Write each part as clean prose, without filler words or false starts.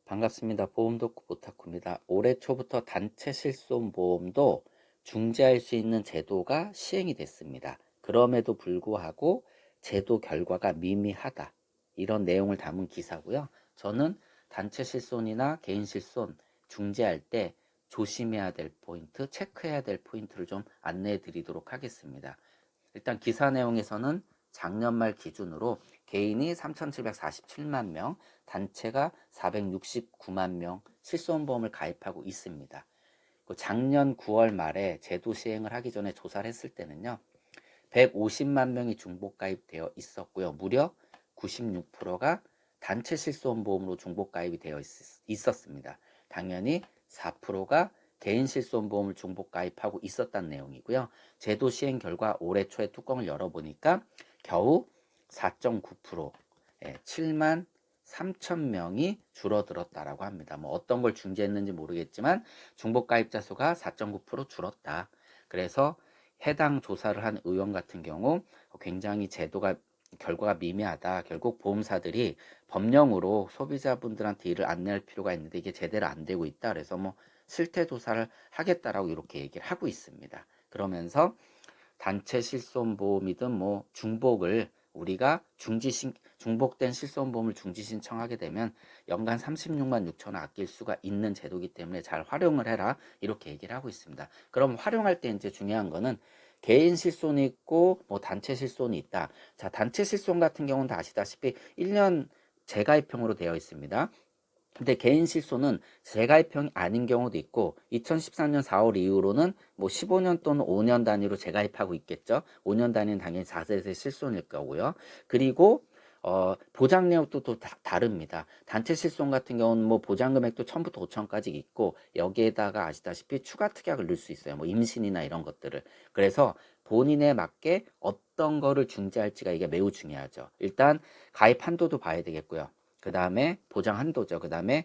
반갑습니다. 보험덕후 보타쿠입니다. 올해 초부터 단체 실손보험도 중지할 수 있는 제도가 시행이 됐습니다. 그럼에도 불구하고 제도 결과가 미미하다. 이런 내용을 담은 기사고요. 저는 단체 실손이나 개인 실손 중지할 때 조심해야 될 포인트, 체크해야 될 포인트를 좀 안내해 드리도록 하겠습니다. 일단 기사 내용에서는 작년 말 기준으로 개인이 3,747만 명, 단체가 469만 명 실손보험을 가입하고 있습니다. 작년 9월 말에 제도 시행을 하기 전에 조사를 했을 때는요, 150만 명이 중복 가입되어 있었고요. 무려 96%가 단체 실손보험으로 중복 가입이 되어 있었습니다. 당연히 4%가 개인 실손보험을 중복 가입하고 있었다는 내용이고요. 제도 시행 결과 올해 초에 뚜껑을 열어보니까 겨우 4.9%, 7만 3천 명이 줄어들었다라고 합니다. 뭐 어떤 걸 중지했는지 모르겠지만 중복 가입자 수가 4.9% 줄었다. 그래서 해당 조사를 한 의원 같은 경우 굉장히 제도가 결과가 미미하다. 결국 보험사들이 법령으로 소비자분들한테 이를 안내할 필요가 있는데 이게 제대로 안 되고 있다. 그래서 뭐 실태 조사를 하겠다라고 이렇게 얘기를 하고 있습니다. 그러면서 단체 실손보험이든 뭐 중복을 우리가 중복된 실손보험을 중지 신청하게 되면 연간 36만 6천 원 아낄 수가 있는 제도이기 때문에 잘 활용을 해라 이렇게 얘기를 하고 있습니다. 그럼 활용할 때 이제 중요한 거는 개인 실손이 있고 뭐 단체 실손이 있다. 자, 단체 실손 같은 경우는 다 아시다시피 1년 재가입형으로 되어 있습니다. 근데 개인 실손은 재가입형이 아닌 경우도 있고 2014년 4월 이후로는 뭐 15년 또는 5년 단위로 재가입하고 있겠죠. 5년 단위는 당연히 4세대 실손일 거고요. 그리고 보장 내역도 또 다릅니다. 단체 실손 같은 경우는 뭐 보장 금액도 1,000부터 5천까지 있고 여기에다가 아시다시피 추가 특약을 넣을 수 있어요. 뭐 임신이나 이런 것들을. 그래서 본인에 맞게 어떤 거를 중지할지가 이게 매우 중요하죠. 일단 가입 한도도 봐야 되겠고요. 그 다음에 보장 한도죠. 그 다음에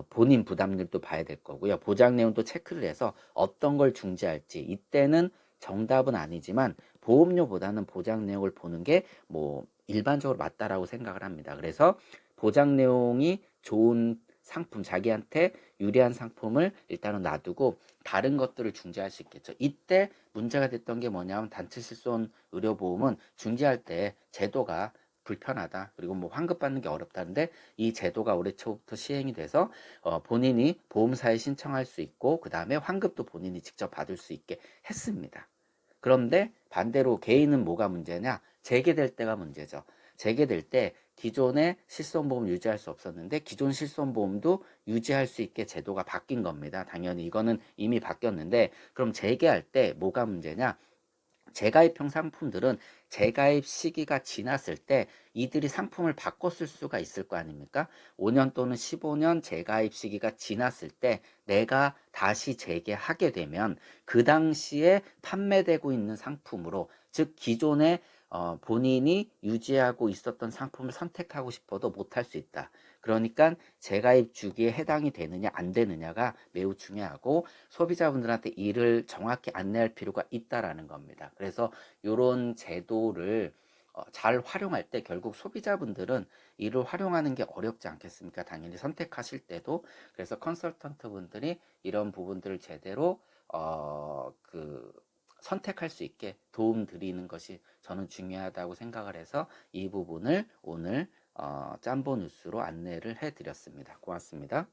본인 부담률도 봐야 될 거고요. 보장 내용도 체크를 해서 어떤 걸 중지할지 이때는 정답은 아니지만 보험료보다는 보장 내용을 보는 게 뭐 일반적으로 맞다라고 생각을 합니다. 그래서 보장 내용이 좋은 상품, 자기한테 유리한 상품을 일단은 놔두고 다른 것들을 중지할 수 있겠죠. 이때 문제가 됐던 게 뭐냐면 단체 실손 의료보험은 중지할 때 제도가 불편하다. 그리고 뭐 환급 받는 게 어렵다는데 이 제도가 올해 초부터 시행이 돼서 본인이 보험사에 신청할 수 있고 그 다음에 환급도 본인이 직접 받을 수 있게 했습니다. 그런데 반대로 개인은 뭐가 문제냐? 재개될 때가 문제죠. 재개될 때 기존의 실손보험 유지할 수 없었는데 기존 실손보험도 유지할 수 있게 제도가 바뀐 겁니다. 당연히 이거는 이미 바뀌었는데 그럼 재개할 때 뭐가 문제냐? 재가입형 상품들은 재가입 시기가 지났을 때 이들이 상품을 바꿔 쓸 수가 있을 거 아닙니까? 5년 또는 15년 재가입 시기가 지났을 때 내가 다시 재개하게 되면 그 당시에 판매되고 있는 상품으로 즉 기존에 본인이 유지하고 있었던 상품을 선택하고 싶어도 못할 수 있다. 그러니까 재가입 주기에 해당이 되느냐 안 되느냐가 매우 중요하고 소비자분들한테 이를 정확히 안내할 필요가 있다라는 겁니다. 그래서 이런 제도를 잘 활용할 때 결국 소비자분들은 이를 활용하는 게 어렵지 않겠습니까? 당연히 선택하실 때도. 그래서 컨설턴트 분들이 이런 부분들을 제대로 선택할 수 있게 도움 드리는 것이 저는 중요하다고 생각을 해서 이 부분을 오늘 짬보 뉴스로 안내를 해 드렸습니다. 고맙습니다.